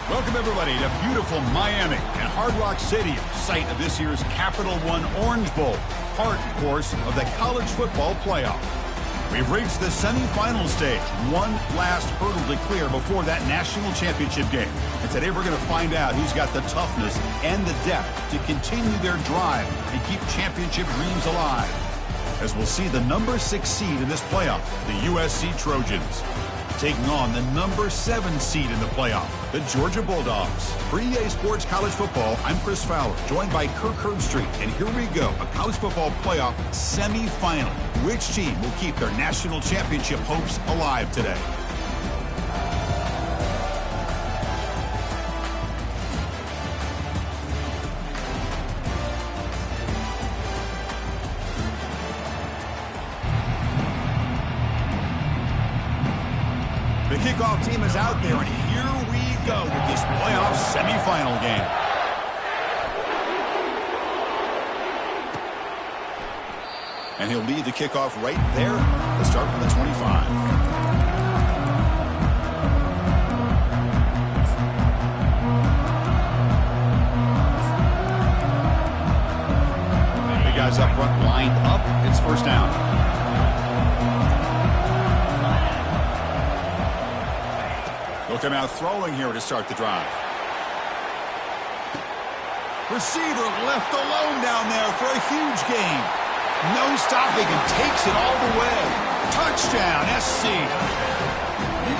Welcome, everybody, to beautiful Miami and Hard Rock Stadium, site of this year's Capital One Orange Bowl, part, of course, of the college football playoff. We've reached the semifinal stage, one last hurdle to clear before that national championship game. And today we're going to find out who's got the toughness and the depth to continue their drive and keep championship dreams alive. As we'll see the number 6 seed in this playoff, the USC Trojans, taking on the number 7 seed in the playoff, the Georgia Bulldogs. For EA Sports College Football, I'm Chris Fowler, joined by Kirk Herbstreit. And here we go, a college football playoff semifinal. Which team will keep their national championship hopes alive today? The kickoff team is out there, and here we go with this playoff semifinal game. And he'll lead the kickoff right there to start from the 25. Big guys up front lined up. It's first down. He'll come out throwing here to start the drive. Receiver left alone down there for a huge gain. No stopping and takes it all the way. Touchdown, SC.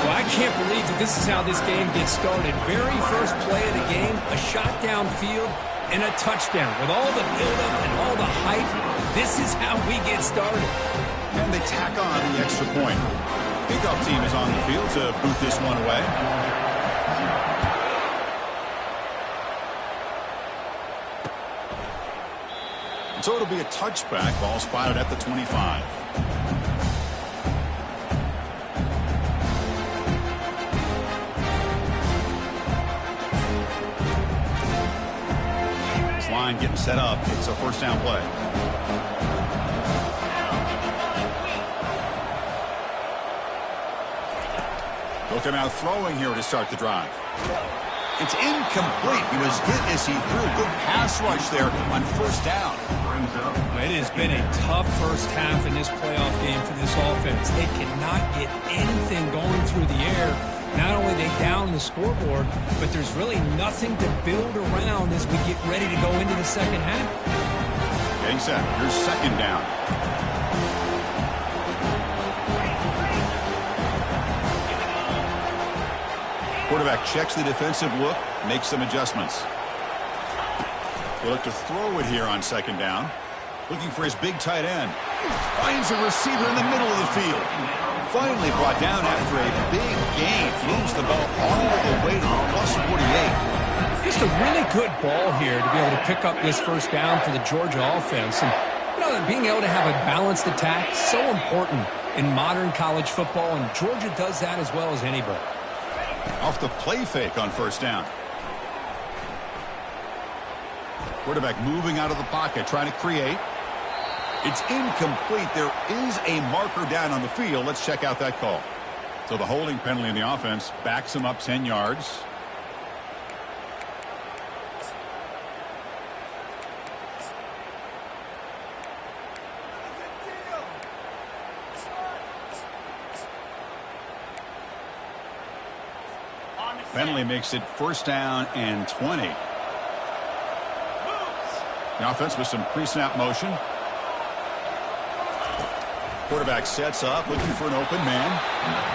Well, I can't believe that this is how this game gets started. Very first play of the game, a shot downfield and a touchdown. With all the buildup and all the hype, this is how we get started. And they tack on the extra point. Kickoff team is on the field to boot this one away. So it'll be a touchback, ball spotted at the 25. This line getting set up. It's a first down play. He'll come out throwing here to start the drive. It's incomplete. He was hit as he threw. Good pass rush there on first down. It has been a tough first half in this playoff game for this offense. They cannot get anything going through the air. Not only are they down the scoreboard, but there's really nothing to build around as we get ready to go into the second half. Getting set. Here's second down. Quarterback checks the defensive look, makes some adjustments. He'll look to throw it here on second down. Looking for his big tight end. Finds a receiver in the middle of the field. Finally brought down after a big gain. Moves the ball all the way to the plus 48. Just a really good ball here to be able to pick up this first down for the Georgia offense. And being able to have a balanced attack, so important in modern college football, and Georgia does that as well as anybody. Off the play fake on first down. Quarterback moving out of the pocket, trying to create. It's incomplete. There is a marker down on the field. Let's check out that call. So the holding penalty in the offense backs him up 10 yards. Penalty makes it first down and 20. The offense with some pre-snap motion. Quarterback sets up, looking for an open man.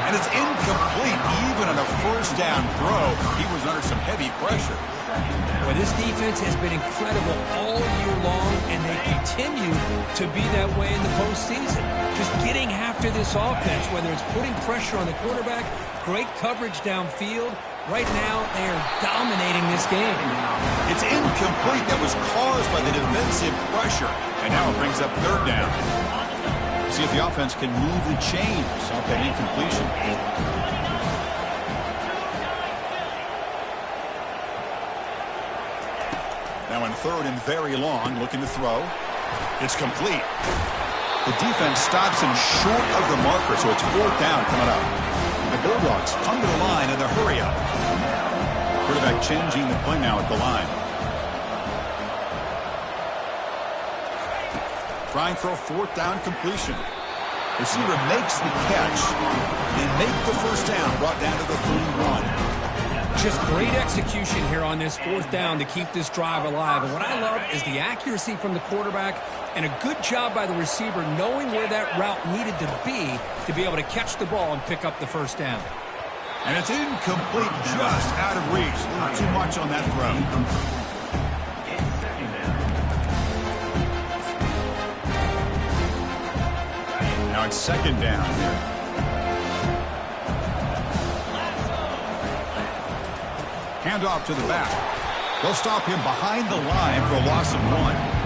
And it's incomplete. Even on a first down throw, he was under some heavy pressure. Well, this defense has been incredible all year long, and they continue to be that way in the postseason. Just getting after this offense, whether it's putting pressure on the quarterback, great coverage downfield. Right now, they are dominating this game. It's incomplete. That was caused by the defensive pressure. And now it brings up third down. See if the offense can move the chains off that incompletion. Now in third and very long, looking to throw. It's complete. The defense stops him short of the marker, so it's fourth down coming up. The Bulldogs come to the line in the hurry up. Quarterback changing the play now at the line. Trying for a fourth down completion. Receiver makes the catch. They make the first down, brought down to the 31. Just great execution here on this fourth down to keep this drive alive. And what I love is the accuracy from the quarterback and a good job by the receiver knowing where that route needed to be able to catch the ball and pick up the first down. And it's incomplete, just out of reach. A little too much on that throw. Now it's second down here. Handoff to the back. They'll stop him behind the line for a loss of 1.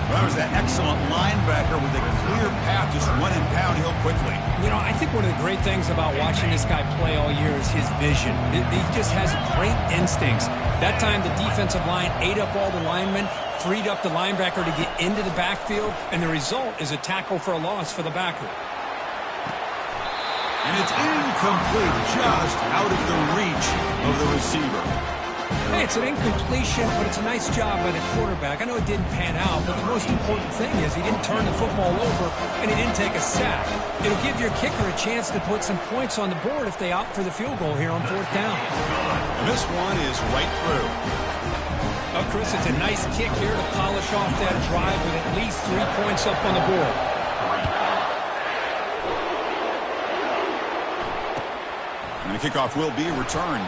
Well, there's that excellent linebacker with a clear path, just running downhill quickly. You know, I think one of the great things about watching this guy play all year is his vision. He just has great instincts. That time the defensive line ate up all the linemen, freed up the linebacker to get into the backfield, and the result is a tackle for a loss for the backer. And it's incomplete, just out of the reach of the receiver. Hey, it's an incompletion, but it's a nice job by the quarterback. I know it didn't pan out, but the most important thing is he didn't turn the football over and he didn't take a sack. It'll give your kicker a chance to put some points on the board if they opt for the field goal here on fourth down. And this one is right through. Oh, Chris, it's a nice kick here to polish off that drive with at least 3 points up on the board. And the kickoff will be returned.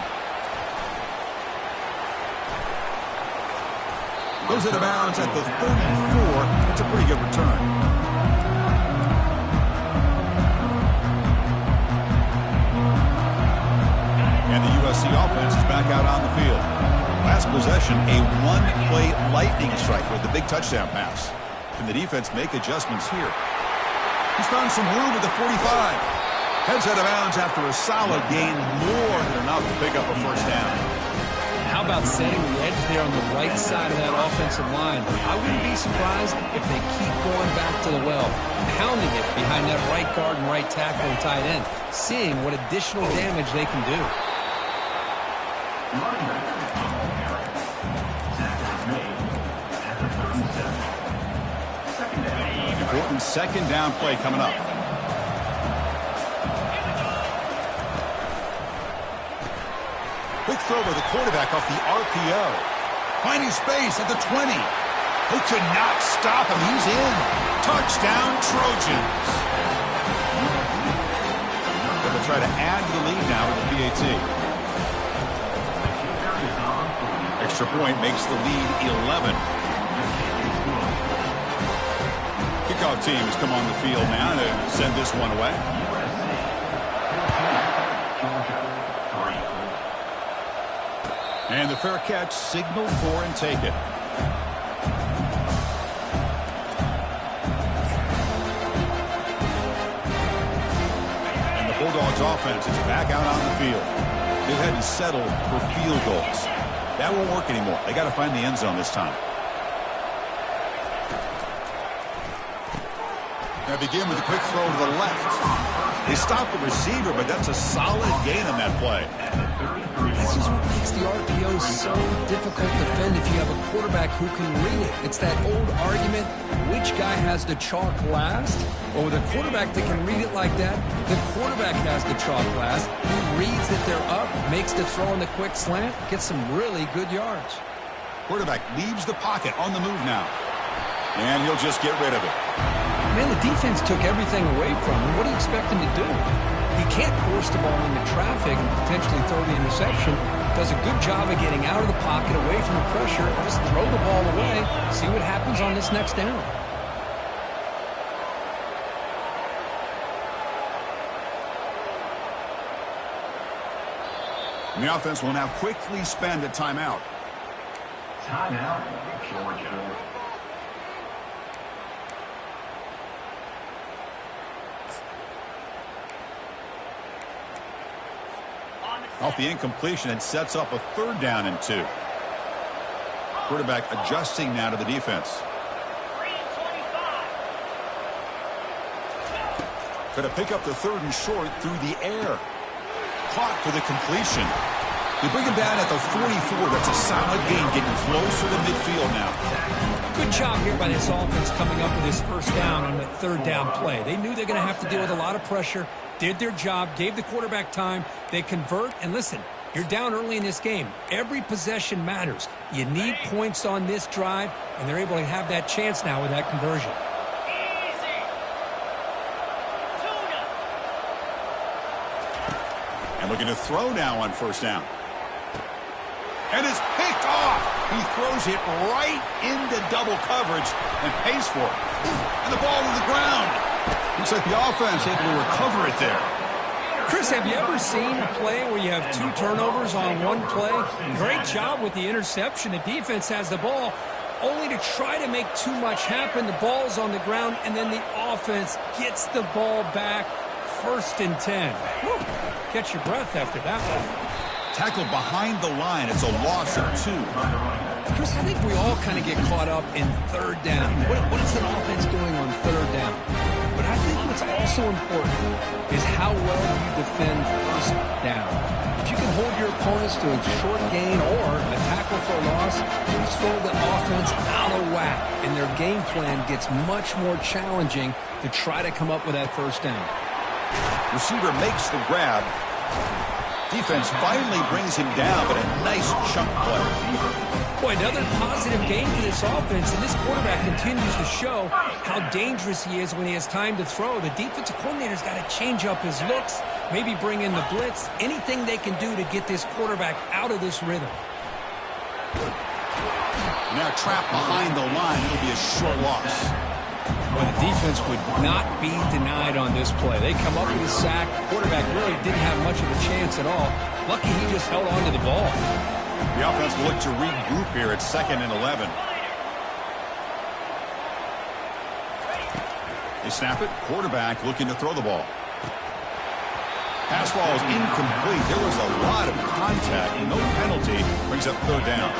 Goes out of bounds at the 34. That's a pretty good return. And the USC offense is back out on the field. Last possession, a one-play lightning strike with the big touchdown pass. Can the defense make adjustments here? He's found some room at the 45. Heads out of bounds after a solid gain, more than enough to pick up a first down. How about setting the edge there on the right side of that offensive line? I wouldn't be surprised if they keep going back to the well, pounding it behind that right guard and right tackle and tight end, seeing what additional damage they can do. Important second down play coming up. Quick throw by the quarterback off the RPO. Finding space at the 20. Who could not stop him? He's in. Touchdown, Trojans. They'll try to add to the lead now with the PAT. Extra point makes the lead 11. Kickoff team has come on the field now to send this one away. And the fair catch signaled for and taken. And the Bulldogs offense is back out on the field. They've had to settle for field goals. That won't work anymore. They got to find the end zone this time. Now begin with a quick throw to the left. They stop the receiver, but that's a solid gain on that play. This is what makes the RPO so difficult to defend if you have a quarterback who can read it. It's that old argument, which guy has the chalk last? Well, with a quarterback that can read it like that, the quarterback has the chalk last. He reads that they're up, makes the throw on the quick slant, gets some really good yards. Quarterback leaves the pocket on the move now. And he'll just get rid of it. Man, the defense took everything away from him. What do you expect him to do? He can't force the ball into traffic and potentially throw the interception. Does a good job of getting out of the pocket, away from the pressure. Just throw the ball away. See what happens on this next down. And the offense will now quickly spend a timeout. Timeout, Georgia. Off the incompletion, it sets up a third down and 2. Quarterback adjusting now to the defense. Going to pick up the third and short through the air. Caught for the completion. They bring him down at the 44. That's a solid gain, getting closer to midfield now. Good job here by this offense coming up with his first down on the third down play. They knew they're going to have to deal with a lot of pressure, did their job, gave the quarterback time. They convert, and listen, you're down early in this game. Every possession matters. You need points on this drive, and they're able to have that chance now with that conversion. And looking to throw now on first down. And it's picked off. He throws it right into double coverage and pays for it. And the ball to the ground. Looks like the offense able to recover it there. Chris, have you ever seen a play where you have 2 turnovers on one play? Great job with the interception. The defense has the ball, only to try to make too much happen. The ball's on the ground, and then the offense gets the ball back. 1st and 10. Whew. Catch your breath after that one. Tackled behind the line. It's a loss of 2. Chris, I think we all kind of get caught up in third down. What is an offense doing on third down? But I think what's also important is how well you defend first down. If you can hold your opponents to a short gain or a tackle for a loss, you throw the offense out of whack, and their game plan gets much more challenging to try to come up with that first down. Receiver makes the grab. Defense finally brings him down, but a nice chunk play. Boy, another positive game for this offense, and this quarterback continues to show how dangerous he is when he has time to throw. The defensive coordinator's got to change up his looks, maybe bring in the blitz, anything they can do to get this quarterback out of this rhythm. Now trapped behind the line. It'll be a short loss. Well, the defense would not be denied on this play. They come up with a sack. The quarterback really didn't have much of a chance at all. Lucky he just held on to the ball. The offense will look to regroup here at 2nd and 11. They snap it. Quarterback looking to throw the ball. Pass ball is incomplete. There was a lot of contact. No penalty. Brings up 3rd down.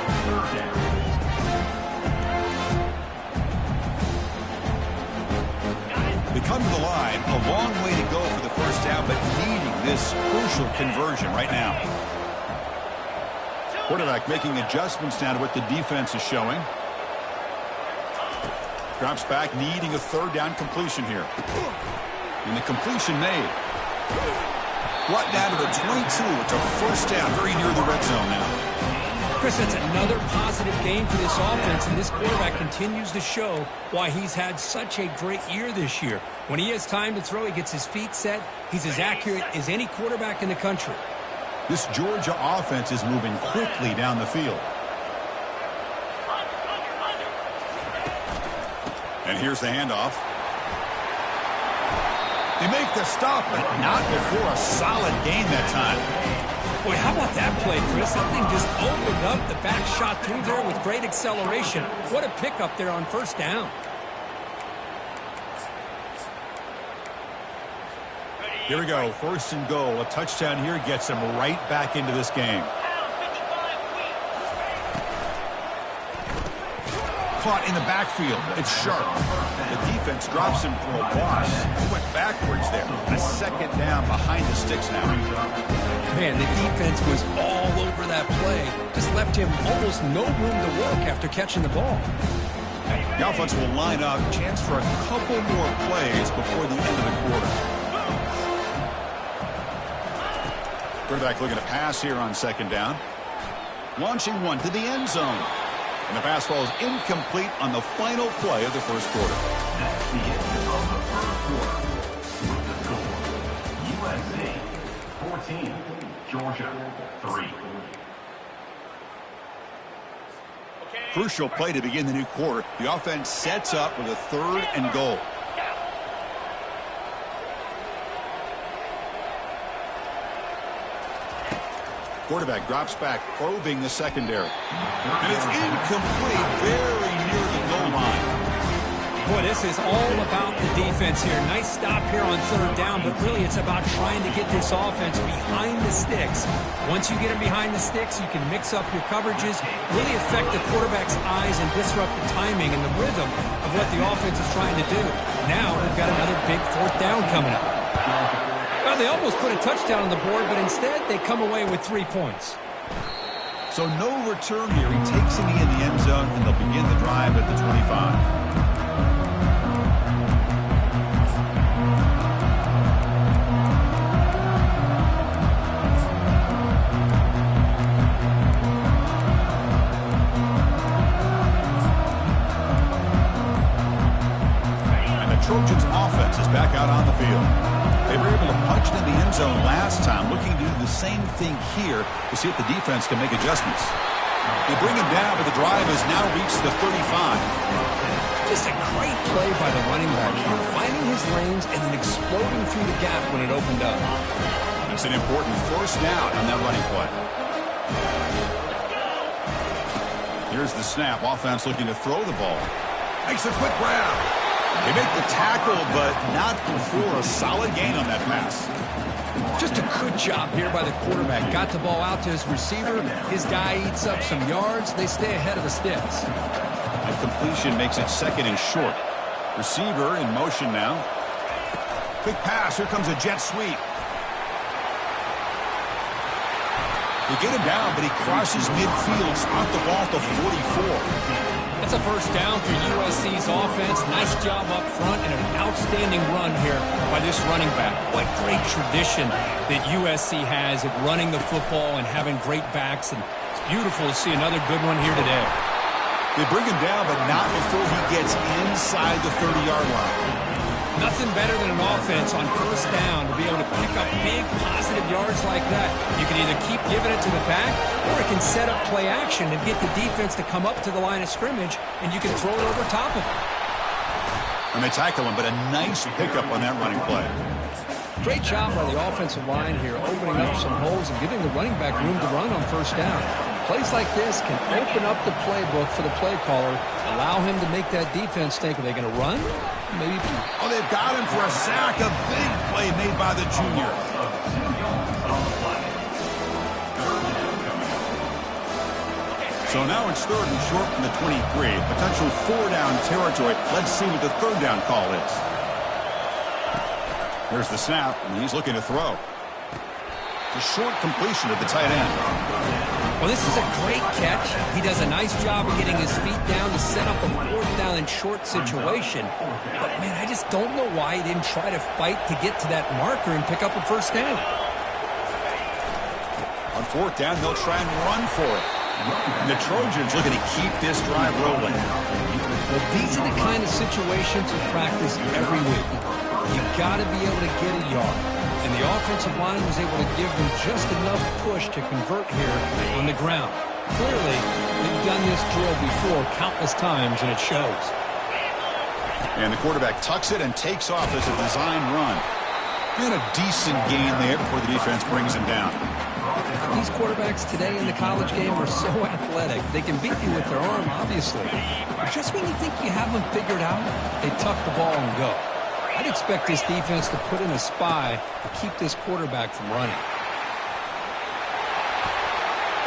They come to the line, a long way to go for the first down, but needing this crucial conversion right now. Quarterback making adjustments down to what the defense is showing. Drops back, needing a 3rd down completion here. And the completion made. Brought down to the 22. It's a first down, very near the red zone now. Chris, that's another positive game for this offense, and this quarterback continues to show why he's had such a great year this year. When he has time to throw, he gets his feet set. He's as accurate as any quarterback in the country. This Georgia offense is moving quickly down the field. And here's the handoff. They make the stop, but not before a solid gain that time. Boy, how about that play, Chris? That thing just opened up. The back shot through there with great acceleration. What a pickup there on first down. Here we go. 1st and goal. A touchdown here gets them right back into this game. Caught in the backfield. It's sharp. The defense drops him for a loss. He went backwards there. A 2nd down behind the sticks now. Man, the defense was all over that play. Just left him almost no room to work after catching the ball. The offense will line up. Chance for a couple more plays before the end of the quarter. Quarterback looking to pass here on 2nd down. Launching one to the end zone. And the pass ball is incomplete on the final play of the first quarter. That's the end of the first quarter. With the score, USC 14, Georgia 3. Crucial play to begin the new quarter. The offense sets up with a 3rd and goal. Quarterback drops back, probing the secondary. And it's incomplete, very near the goal line. Boy, this is all about the defense here. Nice stop here on 3rd down, but really it's about trying to get this offense behind the sticks. Once you get them behind the sticks, you can mix up your coverages, really affect the quarterback's eyes and disrupt the timing and the rhythm of what the offense is trying to do. Now we've got another big 4th down coming up. Well, they almost put a touchdown on the board, but instead they come away with 3 points. So no return here. He takes it in the end zone, and they'll begin the drive at the 25. Trojans offense is back out on the field. They were able to punch it in the end zone last time, looking to do the same thing here to see if the defense can make adjustments. They bring him down, but the drive has now reached the 35. Just a great play by the running back here, finding his lanes and then exploding through the gap when it opened up. It's an important first down on that running play. Here's the snap. Offense looking to throw the ball. Makes a quick grab. They make the tackle, but not before a solid gain on that pass. Just a good job here by the quarterback. Got the ball out to his receiver. His guy eats up some yards. They stay ahead of the sticks. That completion makes it second and short. Receiver in motion now. Quick pass. Here comes a jet sweep. They get him down, but he crosses midfield. Spot the ball to 44. That's a first down for USC's offense. Nice job up front and an outstanding run here by this running back. What great tradition that USC has at running the football and having great backs. And it's beautiful to see another good one here today. They bring him down, but not before he gets inside the 30-yard line. Nothing better than an offense on first down to be able to pick up big positive yards like that. You can either keep giving it to the back, or it can set up play action and get the defense to come up to the line of scrimmage, and you can throw it over top of it. And they tackle him, but a nice pickup on that running play. Great job by the offensive line here, opening up some holes and giving the running back room to run on first down. Plays like this can open up the playbook for the play caller, allow him to make that defense think, are they going to run? Maybe. Oh, they've got him for a sack. A big play made by the junior. So now it's third and short from the 23. Potential four-down territory. Let's see what the third down call is. Here's the snap, and he's looking to throw. It's a short completion to the tight end. Well, this is a great catch. He does a nice job of getting his feet down to set up a fourth down and short situation. But, man, I just don't know why he didn't try to fight to get to that marker and pick up a first down. On fourth down, they'll try and run for it. And the Trojans looking to keep this drive rolling. Well, these are the kind of situations you practice every week. You've got to be able to get a yard. And the offensive line was able to give them just enough push to convert here on the ground. Clearly, they've done this drill before countless times, and it shows. And the quarterback tucks it and takes off as a design run. And a decent gain there before the defense brings him down. These quarterbacks today in the college game are so athletic. They can beat you with their arm, obviously. Just when you think you have them figured out, they tuck the ball and go. I'd expect this defense to put in a spy to keep this quarterback from running.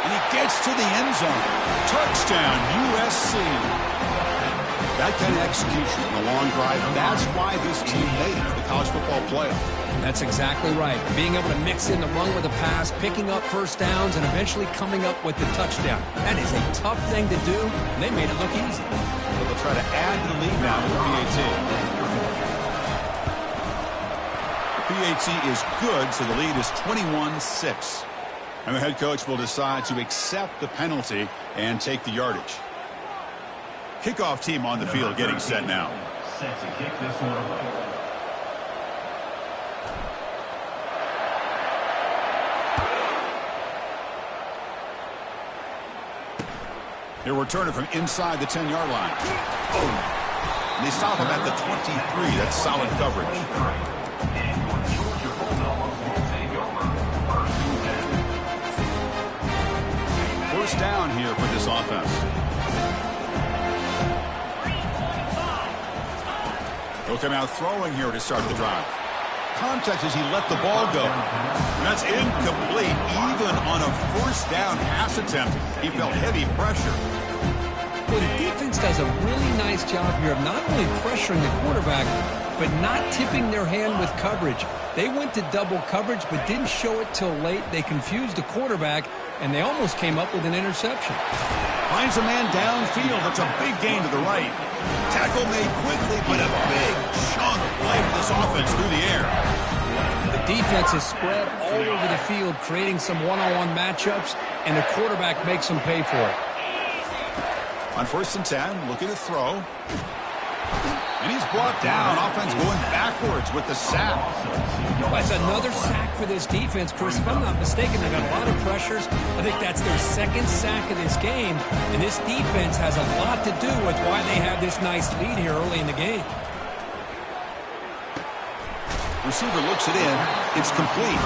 And he gets to the end zone. Touchdown, USC. That kind of execution in a long drive, that's why this team made it to the college football playoff. That's exactly right. Being able to mix in the run with a pass, picking up first downs, and eventually coming up with the touchdown. That is a tough thing to do, and they made it look easy. So they'll try to add to the lead now with the PAT. PAT is good, so the lead is 21-6. And the head coach will decide to accept the penalty and take the yardage. Kickoff team on the field getting set now. Set to kick this one away. They're returning from inside the 10-yard line. Oh. And they stop him at the 23. That's solid coverage. First down here for this offense. He'll come out throwing here to start the drive. Contact as he let the ball go. And that's incomplete. Even on a first down pass attempt, he felt heavy pressure. Well, the defense does a really nice job here of not only pressuring the quarterback, but not tipping their hand with coverage. They went to double coverage, but didn't show it till late. They confused the quarterback, and they almost came up with an interception. Finds a man downfield. That's a big gain to the right. Tackle made quickly, but a big chunk of play for this offense through the air. The defense is spread all over the field, creating some one-on-one matchups, and the quarterback makes them pay for it. On 1st and 10, looking to throw. And he's brought down. Offense going backwards with the sack. That's another sack for this defense, Chris. If I'm not mistaken, they've got a lot of pressures. I think that's their second sack of this game. And this defense has a lot to do with why they have this nice lead here early in the game. Receiver looks it in. It's complete.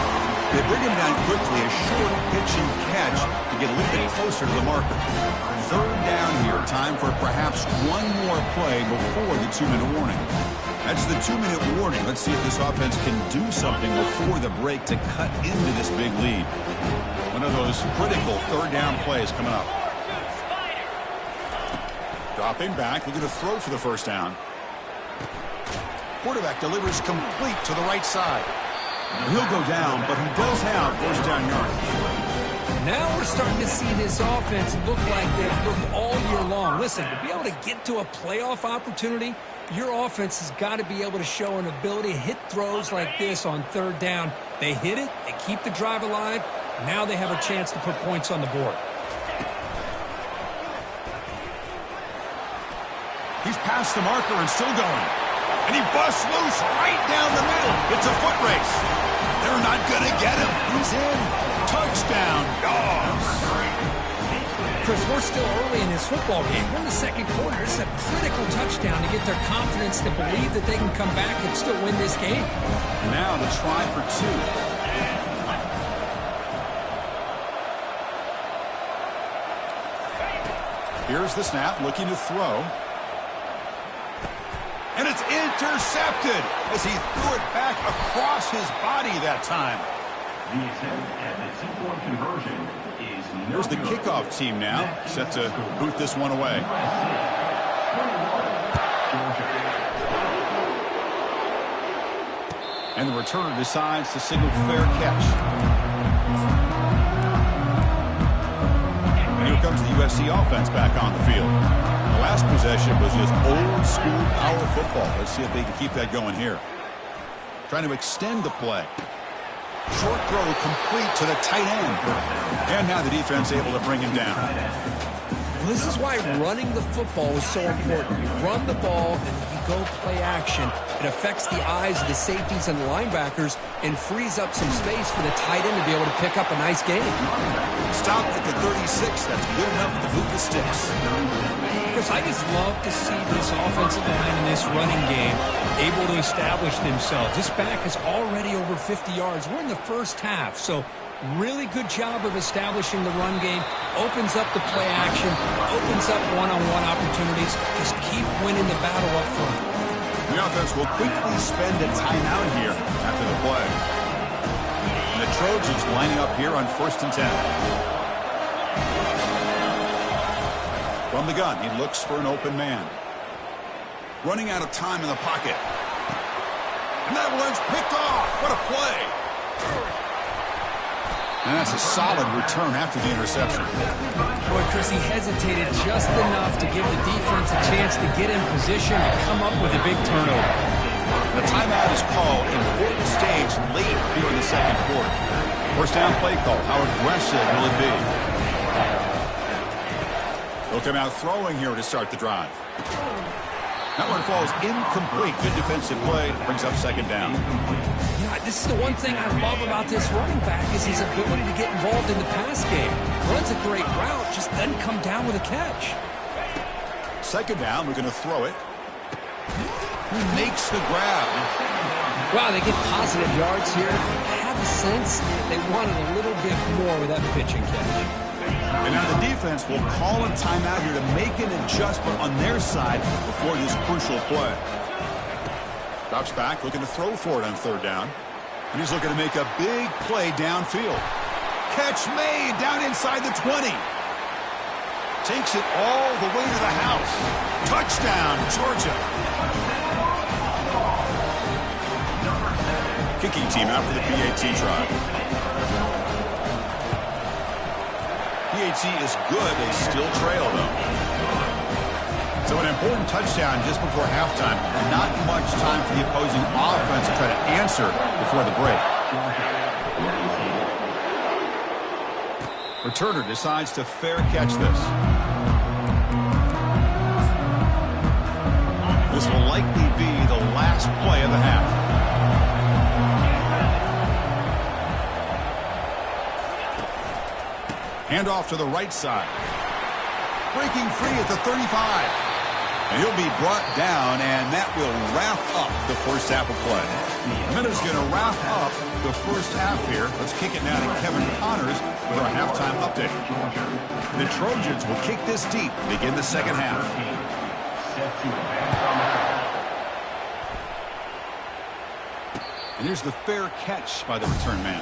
They bring him down quickly. A short pitch and catch to get a little bit closer to the marker. 3rd down here. Time for perhaps one more play before the 2-minute warning. That's the 2-minute warning. Let's see if this offense can do something before the break to cut into this big lead. One of those critical 3rd down plays coming up. Dropping back. Looking to throw for the 1st down. Quarterback delivers complete to the right side. He'll go down, but he does have 1st down yardage. Now we're starting to see this offense look like they've looked all year long. Listen, to be able to get to a playoff opportunity, your offense has got to be able to show an ability to hit throws like this on 3rd down. They hit it, they keep the drive alive. Now they have a chance to put points on the board. He's past the marker and still going. And he busts loose right down the middle. It's a foot race. They're not going to get him. He's in. Touchdown, Dogs. Chris, we're still early in this football game. We're in the 2nd quarter. This is a critical touchdown to get their confidence to believe that they can come back and still win this game. Now the try for 2. Here's the snap, looking to throw. And it's intercepted as he threw it back across his body that time. The attempt at the 2-point conversion is Here's the kickoff team now, set to boot this one away. And the returner decides to signal fair catch. And here comes the USC offense back on the field. The last possession was just old school power football. Let's see if they can keep that going here. Trying to extend the play. Short throw complete to the tight end. And now the defense able to bring him down. This is why running the football is so important. You run the ball and you go play action. It affects the eyes of the safeties and linebackers and frees up some space for the tight end to be able to pick up a nice game. Stopped at the 36. That's good enough to move the sticks. Chris, I just love to see this offensive line in this running game able to establish themselves. This back is already over 50 yards. We're in the 1st half, so really good job of establishing the run game. Opens up the play action, opens up one-on-one opportunities. Just keep winning the battle up front. The offense will quickly spend a timeout here after the play. And the Trojans lining up here on 1st and 10. From the gun, he looks for an open man. Running out of time in the pocket. And that one's picked off. What a play. And that's a solid return after the interception. Boy, Chris, he hesitated just enough to give the defense a chance to get in position and come up with a big turnover. The timeout is called. Important stage late here in the 2nd quarter. 1st down play call. How aggressive will it be? They'll come out throwing here to start the drive. That one falls incomplete. Good defensive play. Brings up 2nd down. Yeah, this is the one thing I love about this running back is his ability to get involved in the pass game. Runs a great route, just doesn't come down with a catch. 2nd down. We're going to throw it. He makes the grab. Wow, they get positive yards here. I have a sense they wanted a little bit more with that pitch and catch. And now the defense will call a timeout here to make an adjustment on their side before this crucial play. Drops back, looking to throw for it on 3rd down. And he's looking to make a big play downfield. Catch made down inside the 20. Takes it all the way to the house. Touchdown, Georgia. Kicking team out for the PAT try. PAT is good. They still trail, though. So an important touchdown just before halftime. Not much time for the opposing offense to try to answer before the break. Returner decides to fair catch this. This will likely be the last play of the half. Handoff to the right side. Breaking free at the 35. And he'll be brought down, and that will wrap up the first half of play. Minutes going to wrap up the first half here. Let's kick it now to Kevin Connors with our halftime update. The Trojans will kick this deep to begin the second half. And here's the fair catch by the return man.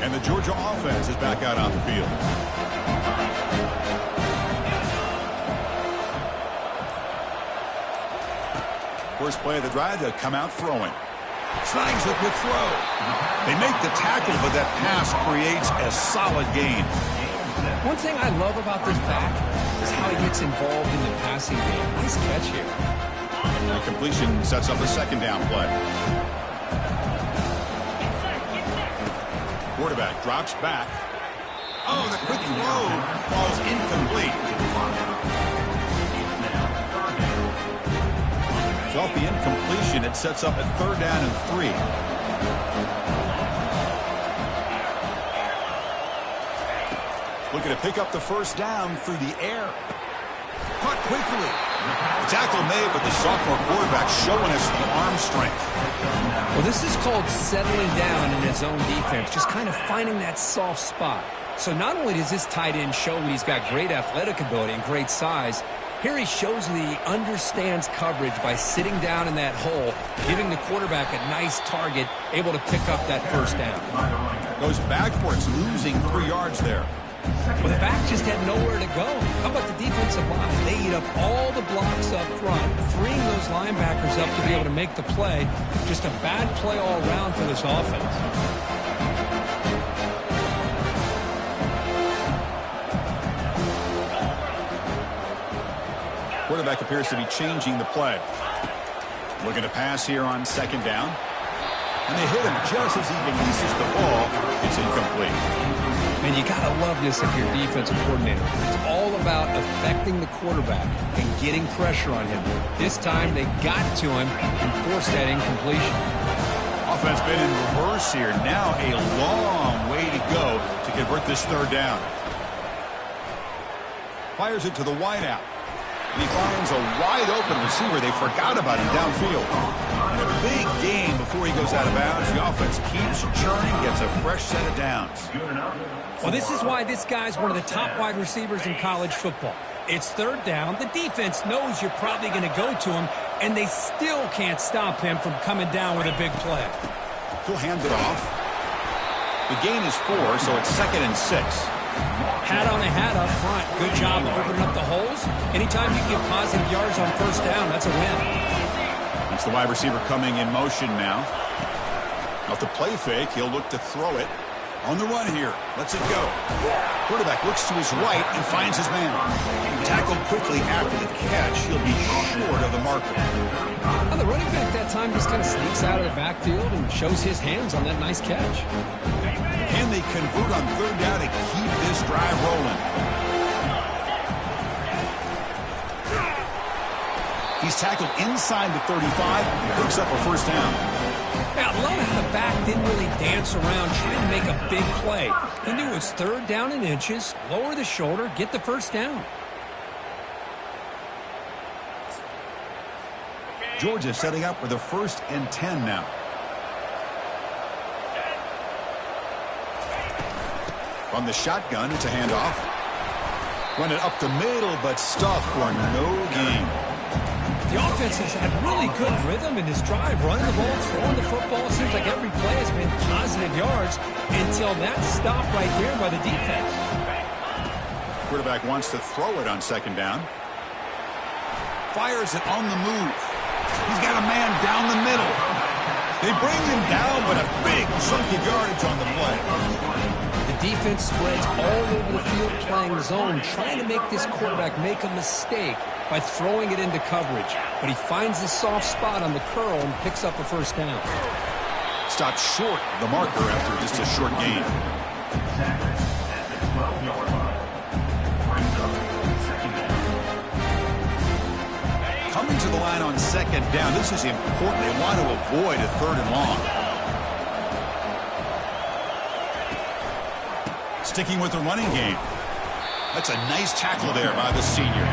And the Georgia offense is back out on the field. First play of the drive, they'll come out throwing. Snags the quick throw. They make the tackle, but that pass creates a solid gain. One thing I love about this back is how he gets involved in the passing game. Nice catch here. The completion sets up a second down play. Quarterback drops back. Oh, the quick throw falls incomplete. So off the incompletion, it sets up a third down and 3. Looking to pick up the first down through the air. Caught quickly. The tackle made, but the sophomore quarterback showing us the arm strength. Well, this is called settling down in his own defense, just kind of finding that soft spot. So not only does this tight end show he's got great athletic ability and great size, here he shows that he understands coverage by sitting down in that hole, giving the quarterback a nice target, able to pick up that first down. Goes backwards, losing 3 yards there. Well, the back just had nowhere to go. How about the defensive line? They eat up all the blocks up front, freeing those linebackers up to be able to make the play. Just a bad play all around for this offense. Quarterback appears to be changing the play. Looking to pass here on second down. And they hit him just as he releases the ball. It's incomplete. Man, you got to love this if you're a defensive coordinator. It's all about affecting the quarterback and getting pressure on him. This time they got to him and forced that incompletion. Offense been in reverse here. Now a long way to go to convert this third down. Fires it to the wideout. And he finds a wide-open receiver. They forgot about him downfield. And a big gain before he goes out of bounds. The offense keeps churning, gets a fresh set of downs. Well, this is why this guy's one of the top wide receivers in college football. It's third down. The defense knows you're probably going to go to him, and they still can't stop him from coming down with a big play. He'll hand it off. The gain is 4, so it's 2nd and 6. Hat on a hat up front. Good job of opening up the holes. Anytime you get positive yards on first down, that's a win. It's the wide receiver coming in motion now. Off the play fake, he'll look to throw it. On the run here. Lets it go. Quarterback looks to his right and finds his man. Tackled quickly after the catch. He'll be short of the marker. Well, the running back that time just kind of sneaks out of the backfield and shows his hands on that nice catch. Can they convert on third down to keep this drive rolling? He's tackled inside the 35, picks up a first down. Now, I love how the back didn't really dance around trying to make a big play. He knew it's third down in inches, lower the shoulder, get the first down. Georgia setting up with a 1st and 10 now. From the shotgun, it's a handoff. Run it up the middle, but stuffed for no gain. The offense has had really good rhythm in this drive, running the ball, throwing the football. Seems like every play has been positive yards until that stop right there by the defense. Quarterback wants to throw it on second down. Fires it on the move. He's got a man down the middle. They bring him down, but a big chunk of yardage on the play. The defense spreads all over the field playing zone, trying to make this quarterback make a mistake by throwing it into coverage. But he finds the soft spot on the curl and picks up a first down. Stopped short of the marker after just a short gain. Coming to the line on second down. This is important. They want to avoid a third and long. Sticking with the running game. That's a nice tackle there by the senior.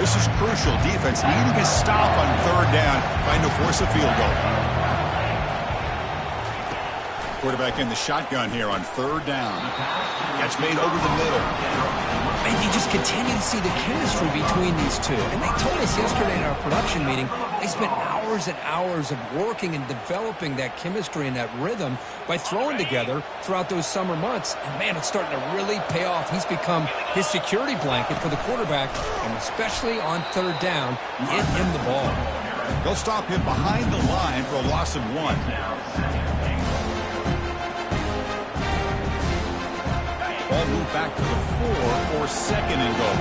This is crucial. Defense needing a stop on third down, trying to force a field goal. Quarterback in the shotgun here on third down. Catch made over the middle. And you just continue to see the chemistry between these two. And they told us yesterday in our production meeting, they spent hours and hours of working and developing that chemistry and that rhythm by throwing together throughout those summer months. And, man, it's starting to really pay off. He's become his security blanket for the quarterback, and especially on third down, get him the ball. They'll stop him behind the line for a loss of 1. Ball moved back to the 4 for second and goal.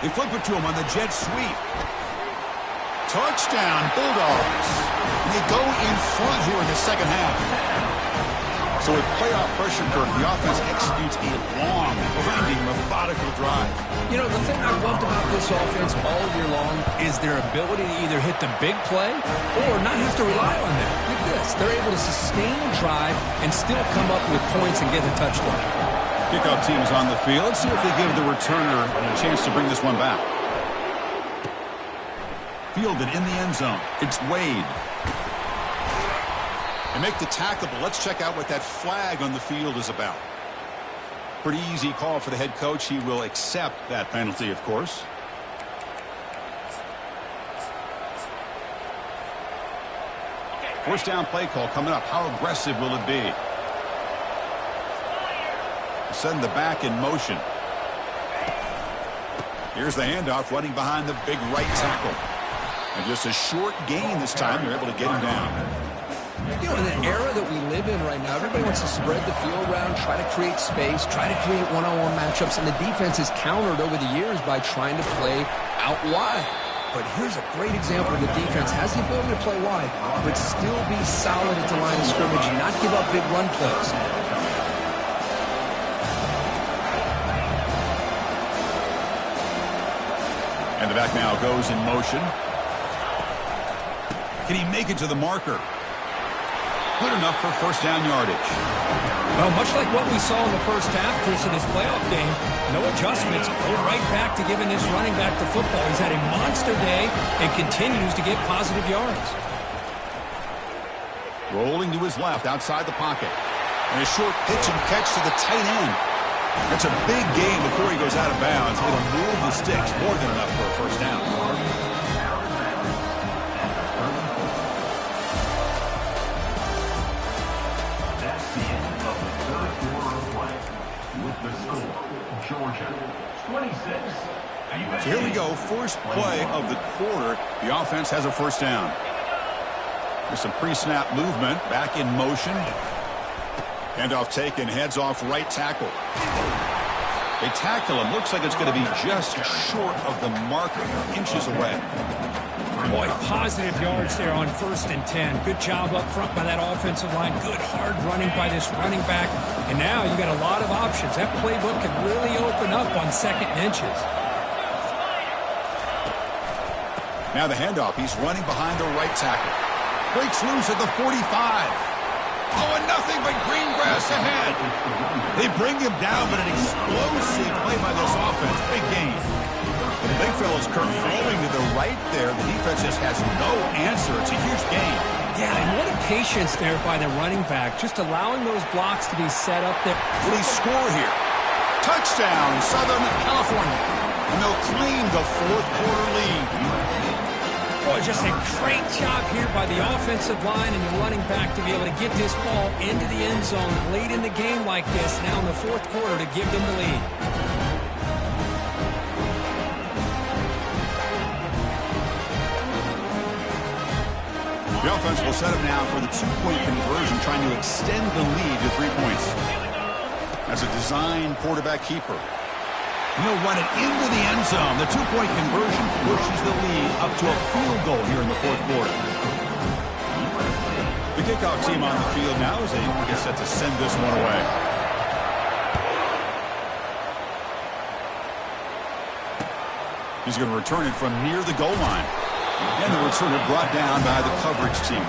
They flip it to him on the jet sweep. Touchdown, Bulldogs. And they go in front here in the second half. So with playoff pressure, Kirk, the offense executes a long, grinding, methodical drive. You know, the thing I've loved about this offense all year long is their ability to either hit the big play or not have to rely on that. Like this, they're able to sustain a drive and still come up with points and get a touchdown. Kickoff team is on the field. Let's see if they give the returner a chance to bring this one back. Fielded in the end zone. It's Wade. And make the tackle, but let's check out what that flag on the field is about. Pretty easy call for the head coach. He will accept that penalty, of course. First down play call coming up. How aggressive will it be? Send the back in motion. Here's the handoff, running behind the big right tackle. And just a short gain this time. They're able to get him down. You know, in the era that we live in right now, everybody wants to spread the field around, try to create space, try to create one-on-one matchups, and the defense is countered over the years by trying to play out wide. But here's a great example of the defense has the ability to play wide, but still be solid at the line of scrimmage and not give up big run plays. And the back now goes in motion. Can he make it to the marker? Good enough for first down yardage. Well, much like what we saw in the first half, Chris, in this playoff game, no adjustments. Go right back to giving this running back the football. He's had a monster day and continues to get positive yards. Rolling to his left outside the pocket. And a short pitch and catch to the tight end. That's a big gain before he goes out of bounds. It'll move the sticks more than enough for a first down. Georgia, 26. So here we go, first play of the quarter. The offense has a first down. There's some pre-snap movement, back in motion. Handoff taken, heads off right tackle. They tackle him. Looks like it's going to be just short of the marker, inches away. Boy, positive yards there on 1st and 10. Good job up front by that offensive line. Good hard running by this running back. And now you got a lot of options. That playbook can really open up on 2nd and inches. Now the handoff. He's running behind the right tackle. Breaks loose at the 45. Oh, and nothing but green grass ahead. They bring him down, but an explosive play by this offense. Big gain. The big fella's curling to the right there. The defense just has no answer. It's a huge gain. Yeah, and what a patience there by the running back, just allowing those blocks to be set up there. Will he score here? Touchdown, Southern California. And they'll claim the fourth quarter lead. Boy, just a great job here by the offensive line and the running back to be able to get this ball into the end zone late in the game like this, now in the fourth quarter, to give them the lead. The offense will set up now for the two-point conversion, trying to extend the lead to 3 points. As a design quarterback keeper. He'll run it into the end zone. The two-point conversion pushes the lead up to a field goal here in the fourth quarter. The kickoff team on the field now as they get set to send this one away. He's going to return it from near the goal line. And the returner brought down by the coverage team.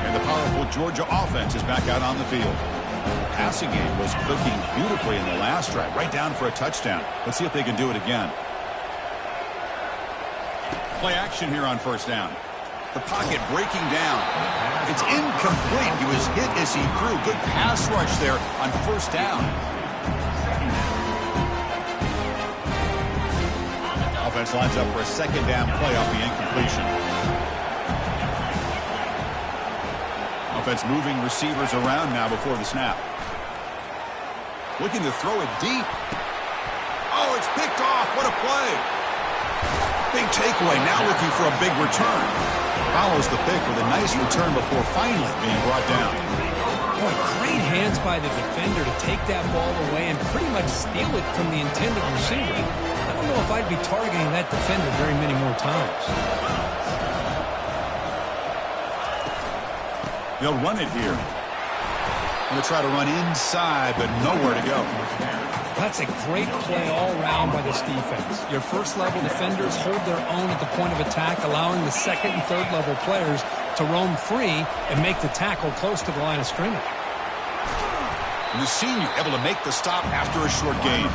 And the powerful Georgia offense is back out on the field. Passing game was clicking beautifully in the last drive, right down for a touchdown. Let's see if they can do it again. Play action here on first down. The pocket breaking down. It's incomplete. He was hit as he threw. Good pass rush there on first down. Offense lines up for a second down play off the incompletion. Offense moving receivers around now before the snap. Looking to throw it deep. Oh, it's picked off. What a play. Big takeaway. Now looking for a big return. Follows the pick with a nice return before finally being brought down. Boy, great hands by the defender to take that ball away and pretty much steal it from the intended receiver. I don't know if I'd be targeting that defender very many more times. They'll run it here. Going to try to run inside, but nowhere to go. That's a great play all around by this defense. Your first-level defenders hold their own at the point of attack, allowing the second and third-level players to roam free and make the tackle close to the line of scrimmage. And the senior able to make the stop after a short gain.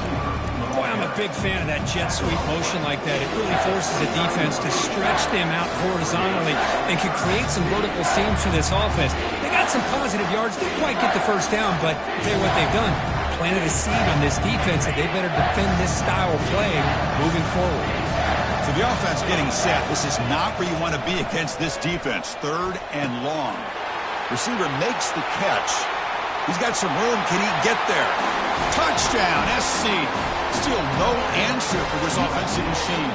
Boy, I'm a big fan of that jet sweep motion like that. It really forces the defense to stretch them out horizontally and can create some vertical seams for this offense. They got some positive yards. Didn't quite get the first down, but I'll tell you what they've done. Planted a seed on this defense that they better defend this style of play moving forward. So the offense getting set. This is not where you want to be against this defense. Third and long. Receiver makes the catch. He's got some room. Can he get there? Touchdown, SC. Still no answer for this offensive machine.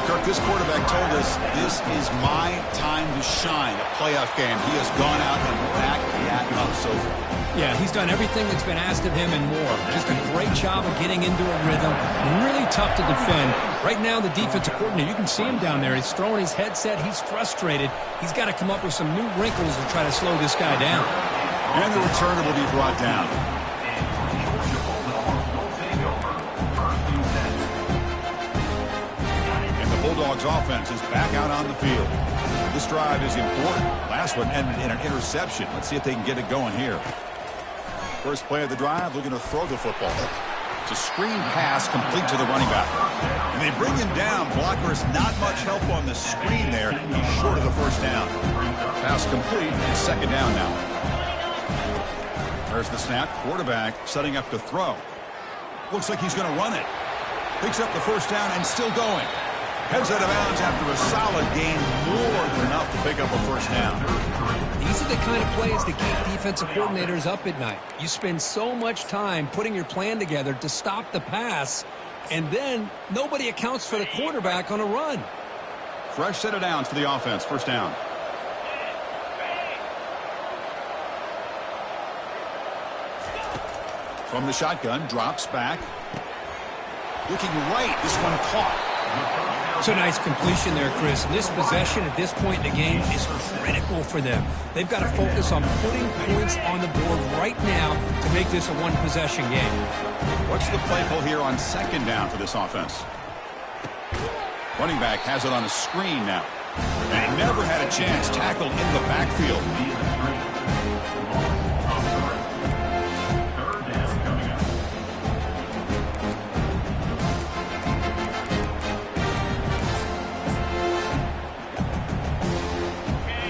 Kirk, this quarterback told us this is my time to shine. A playoff game. He has gone out and backed that up so far. Yeah, he's done everything that's been asked of him and more. Just a great job of getting into a rhythm. Really tough to defend. Right now, the defensive coordinator, you can see him down there. He's throwing his headset. He's frustrated. He's got to come up with some new wrinkles to try to slow this guy down. And the returner will be brought down. And the Bulldogs offense is back out on the field. This drive is important. Last one ended in an interception. Let's see if they can get it going here. First play of the drive, looking to throw the football. It's a screen pass complete to the running back. And they bring him down. Blockers not much help on the screen there. He's short of the first down. Pass complete. It's second down now. There's the snap. Quarterback setting up to throw. Looks like he's going to run it. Picks up the first down and still going. Heads out of bounds after a solid gain, more than enough to pick up a first down. These are the kind of plays that keep defensive coordinators up at night. You spend so much time putting your plan together to stop the pass, and then nobody accounts for the quarterback on a run. Fresh set of downs for the offense. First down. From the shotgun, drops back. Looking right, this one caught. It's a nice completion there, Chris. And this possession at this point in the game is critical for them. They've got to focus on putting points on the board right now to make this a one-possession game. What's the play call here on second down for this offense? Running back has it on a screen now. And he never had a chance. Tackled in the backfield.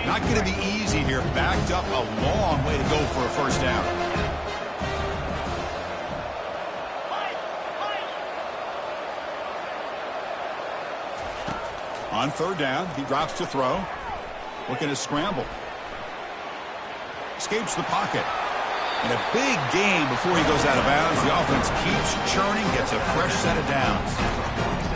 Not going to be easy here. Backed up a long way to go for a first down. On third down, he drops to throw. Looking to scramble. Escapes the pocket. And a big gain before he goes out of bounds. The offense keeps churning, gets a fresh set of downs.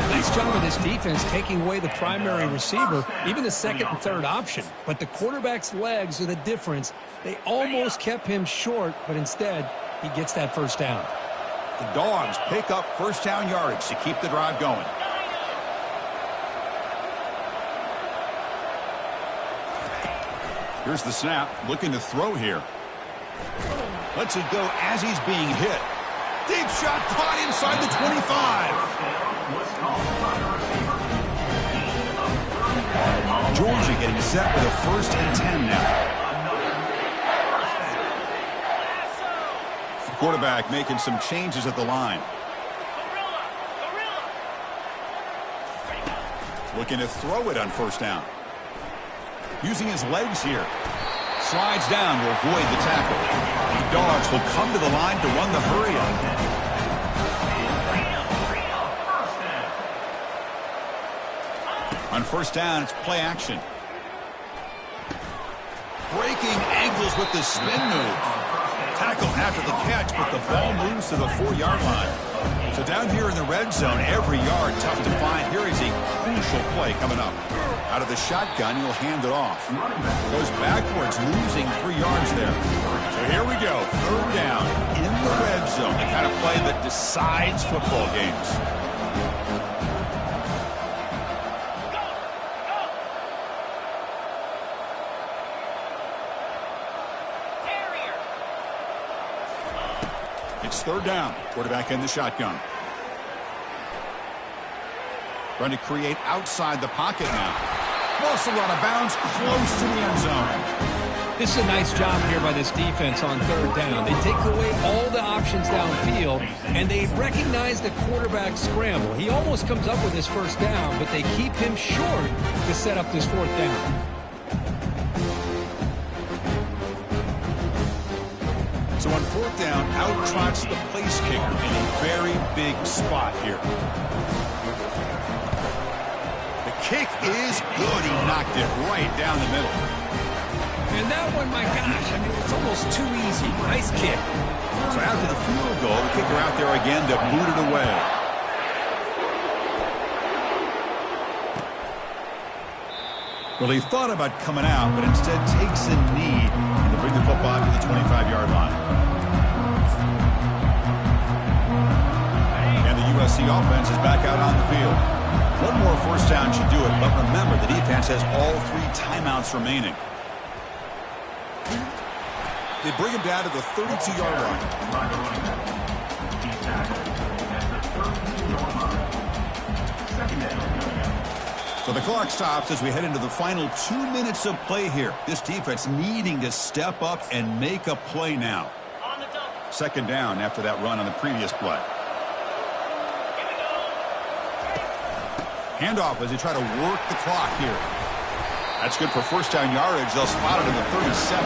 Nice job of this defense taking away the primary receiver, even the second and third option. But the quarterback's legs are the difference. They almost kept him short, but instead, he gets that first down. The Dogs pick up first down yardage to keep the drive going. Here's the snap, looking to throw here. Lets it go as he's being hit. Deep shot caught inside the 25. Georgia getting set for the 1st and 10 now. The quarterback making some changes at the line. Looking to throw it on first down. Using his legs here. Slides down to avoid the tackle. The Dogs will come to the line to run the hurry up. On first down, it's play action. Breaking ankles with the spin move. Tackle after the catch, but the ball moves to the 4-yard line. So down here in the red zone, every yard tough to find. Here is a crucial play coming up. Out of the shotgun, he'll hand it off. Goes backwards, losing 3 yards there. So here we go, third down in the red zone. The kind of play that decides football games. It's third down. Quarterback in the shotgun. Trying to create outside the pocket now. Muscle out of bounds, close to the end zone. This is a nice job here by this defense on third down. They take away all the options downfield, and they recognize the quarterback scramble. He almost comes up with his first down, but they keep him short to set up this fourth down. So on fourth down, out trots the place kicker in a very big spot here. The kick is good. He knocked it right down the middle. And that one, my gosh, I mean, it's almost too easy. Nice kick. So after the field goal, the kicker out there again to boot it away. Well, he thought about coming out, but instead takes a knee to bring the football to the 25-yard line. And the USC offense is back out on the field. One more first down should do it, but remember, the defense has all 3 timeouts remaining. They bring him down to the 32-yard line. So the clock stops as we head into the final 2 minutes of play here. This defense needing to step up and make a play now. Second down after that run on the previous play. Handoff as they try to work the clock here. That's good for first down yardage. They'll spot it in the 37.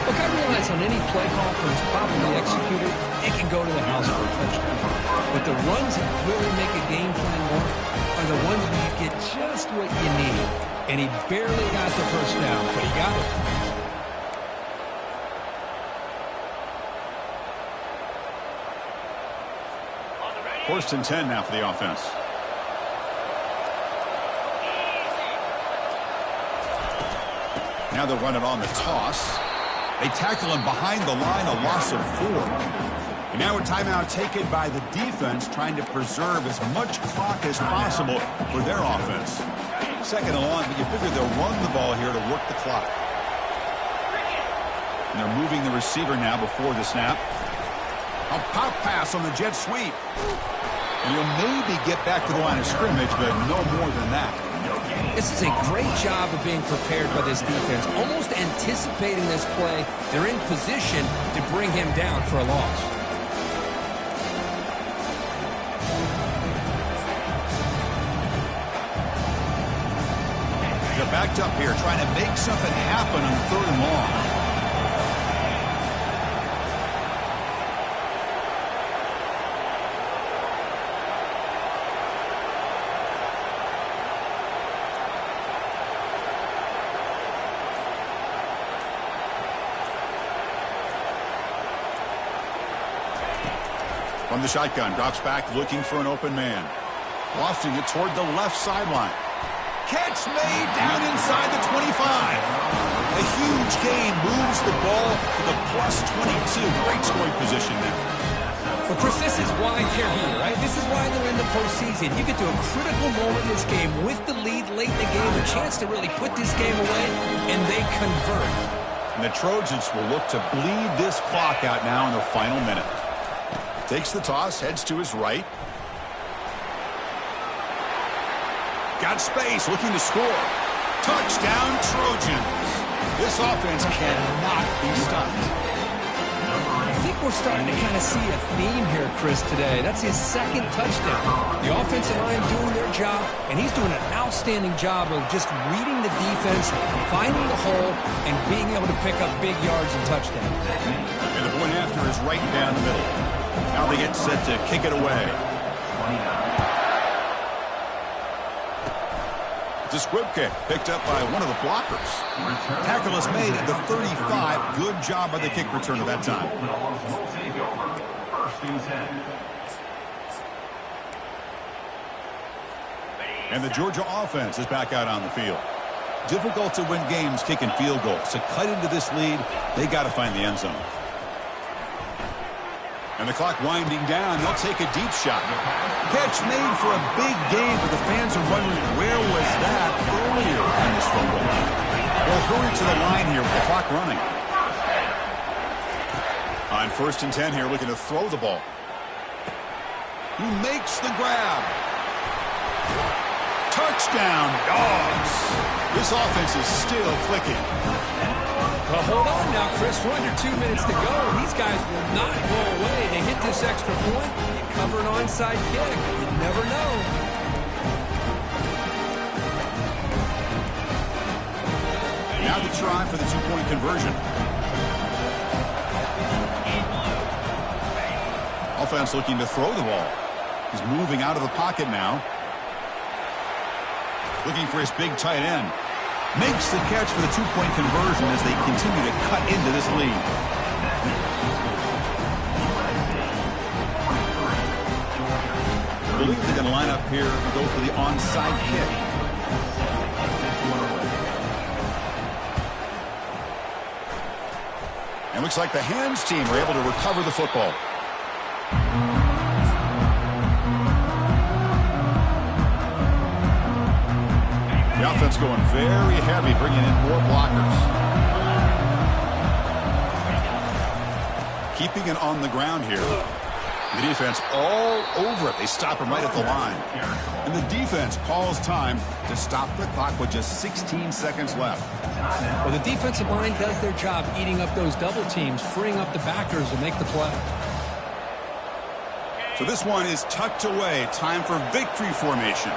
Look, I realize on any play call, when it's properly executed, it can go to the house for a touchdown. But the runs that really make a game plan work are the ones where you get just what you need. And he barely got the first down, but he got it. First and 10 now for the offense. Now they'll run it on the toss. They tackle him behind the line, a loss of 4. And now a timeout taken by the defense, trying to preserve as much clock as possible for their offense. Second and long, but you figure they'll run the ball here to work the clock. And they're moving the receiver now before the snap. A pop pass on the jet sweep. And he'll maybe get back to the line of scrimmage, but no more than that. This is a great job of being prepared by this defense, almost anticipating this play. They're in position to bring him down for a loss. They're backed up here, trying to make something happen on 3rd and long. From the shotgun, drops back looking for an open man. Lofting it toward the left sideline. Catch made down inside the 25. A huge gain moves the ball to the +22. Great scoring position now. Well, Chris, this is why they're here, right? This is why they're in the postseason. You get to a critical moment in this game with the lead late in the game, a chance to really put this game away, and they convert. And the Trojans will look to bleed this clock out now in the final minute. Takes the toss, heads to his right. Got space, looking to score. Touchdown, Trojans. This offense cannot be stopped. I think we're starting to kind of see a theme here, Chris, today. That's his 2nd touchdown. The offensive line doing their job, and he's doing an outstanding job of just reading the defense, finding the hole, and being able to pick up big yards and touchdowns. And the point after is right down the middle. Now they get set to kick it away. It's a squib kick picked up by one of the blockers. Tackle is made at the 35. Good job by the kick returner that time. And the Georgia offense is back out on the field. Difficult to win games kicking field goals. To cut into this lead, they got to find the end zone. And the clock winding down, they'll take a deep shot. Catch made for a big gain, but the fans are wondering where was that earlier in this football. They'll hurry to the line here with the clock running. On 1st and 10 here, looking to throw the ball. He makes the grab. Touchdown, Dogs. This offense is still clicking. Well, hold on now, Chris. We're under 2 minutes to go. These guys will not go away. They hit this extra point. You cover an onside kick. You never know. Now the try for the 2-point conversion. Offense looking to throw the ball. He's moving out of the pocket now. Looking for his big tight end. Makes the catch for the 2-point conversion as they continue to cut into this lead. I believe they're going to line up here and go for the onside kick. And looks like the hands team are able to recover the football. The offense going very heavy, bringing in more blockers. Keeping it on the ground here. The defense all over it. They stop him right at the line. And the defense calls time to stop the clock with just 16 seconds left. Well, the defensive line does their job eating up those double teams, freeing up the backers to make the play. So this one is tucked away. Time for victory formation.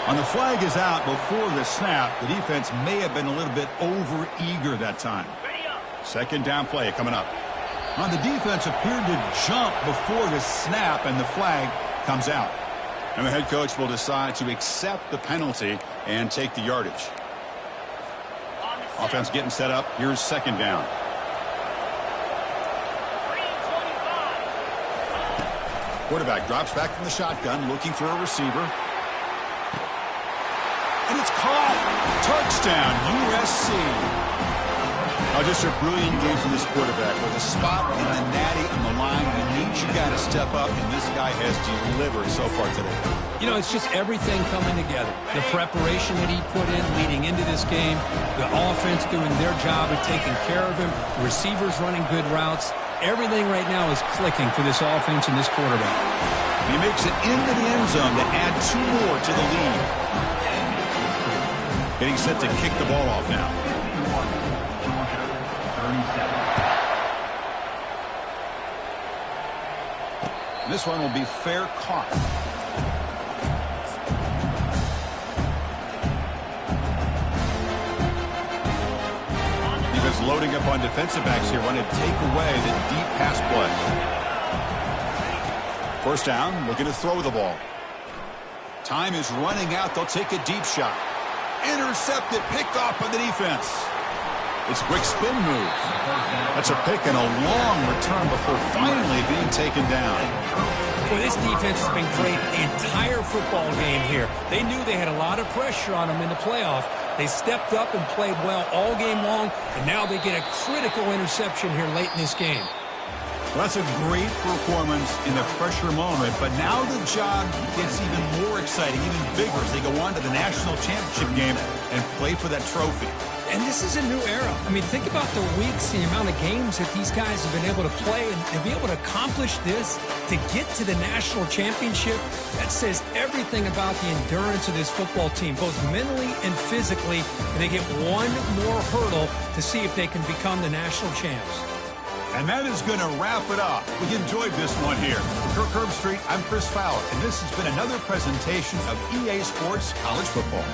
And the flag is out before the snap. The defense may have been a little bit over-eager that time. 2nd down play coming up. On the defense appeared to jump before the snap, and the flag comes out. And the head coach will decide to accept the penalty and take the yardage. Offense getting set up. Here's 2nd down. Quarterback drops back from the shotgun, looking for a receiver. And it's caught. Touchdown, USC. Now Just a brilliant game from this quarterback. With a spot in the natty on the line, you got to step up, and this guy has delivered so far today. You know, it's just everything coming together. The preparation that he put in leading into this game, the offense doing their job of taking care of him, receivers running good routes. Everything right now is clicking for this offense and this quarterback. He makes it into the end zone to add 2 more to the lead. Getting set to kick the ball off now. This one will be fair caught. Defense loading up on defensive backs here, wanting to take away the deep pass play. First down, looking to throw the ball. Time is running out. They'll take a deep shot. Intercepted, picked off by the defense. It's a quick spin move. That's a pick and a long return before finally being taken down. Well, this defense has been great the entire football game here. They knew they had a lot of pressure on them in the playoff. They stepped up and played well all game long, and now they get a critical interception here late in this game. Well, that's a great performance in the pressure moment, but now the job gets even more exciting, even bigger as they go on to the national championship game and play for that trophy. And this is a new era. I mean, think about the weeks, the amount of games that these guys have been able to play, and to be able to accomplish this, to get to the national championship, that says everything about the endurance of this football team, both mentally and physically. And they get one more hurdle to see if they can become the national champs. And that is going to wrap it up. We enjoyed this one here. For Kirk Herbstreit, I'm Chris Fowler, and this has been another presentation of EA Sports College Football.